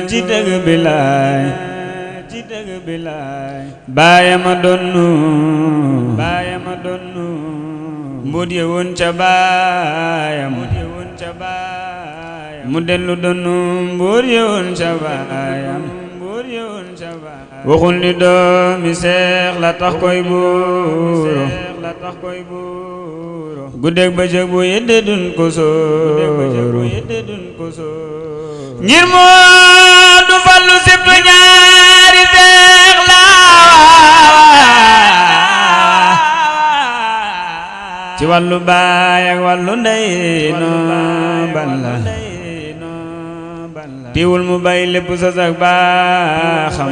ci dëgg bilaay baaya ma donnu mbóot ya woon ca baayam mu dellu donnu mbóot ya woon ca baayam waxul ni doomi seex la tax koy buuro guddeeg bëccëg bu yedde dun ko sóoru ngir moo du fallu sibtu ñaari seex la ci wàllu baay ak wàllu ndey noo balla tiwul mu bay lépp sas ak baaxam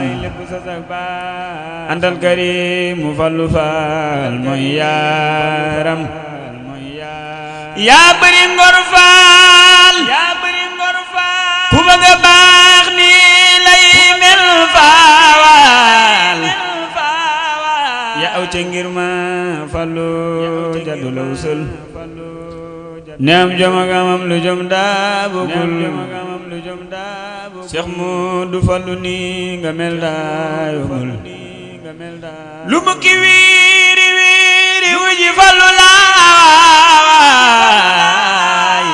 antal karim mu fallu faal mooy yaaram yaa bëri ngor faal ku bëgg a baax ni lay mel faawal yaa aw ca ngir ma fallu jaddu la wusul ne am jom ak amam lu jom daa bëggul Cheikh Modou Fallou ni nga mel daa yombul lu mu ki wiiri wiiri wuji fallu laay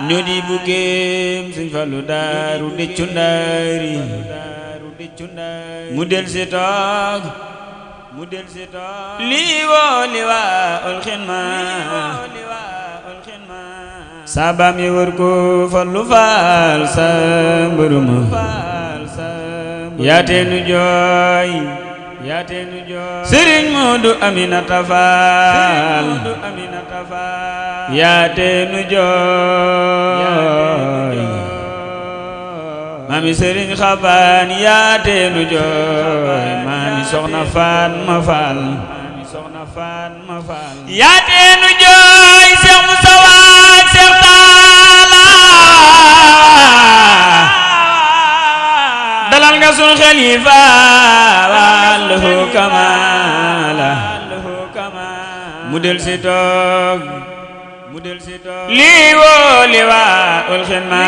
ñoo di buggeem Sëñ Fallu daaru dëccu ndaari mu del si toog lii woo li waa ul xidma saabaam yi wër ko fallu faal sa mbëruma yaateenu jooy Sëriñ Moodu Aminata Faal yaateenu jooy maami Sëriñ Xabaan yaateenu jooy maami Soxna Faatma Faal yaateenu jooy Seex Musaa Seex Taala dalal nga sun xel yi lahu kamala mu del si toog lii woo li waa ul xidma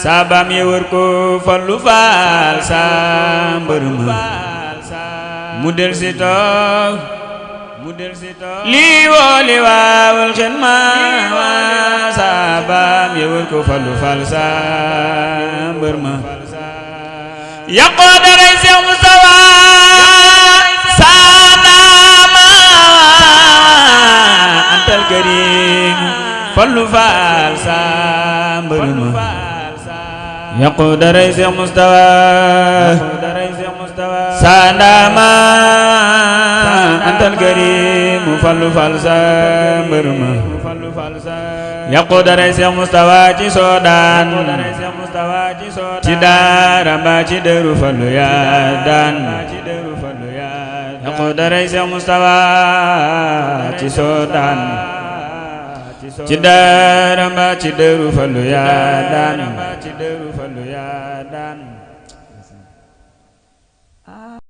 saabaam ye wër ko fallu faal sa mbër ma mu del si toog lii woo li waa ul xidma saabaam ye wër ko fallu faal sa mbër ma yaqoo daray Seex Mustafa saanama antal karim fallu faal sa mbër ma yaqoo daray Seex Mustafa saanama antal karim fallu faal sa mbër ma yaqoo daray Seex Mustafa ci soodaan ci daara mbaa ci dëru fallu yaa daan yaqoo daray Seex Mustafa ci soodaan ci daara mbaa ci dëru fallu yaa daan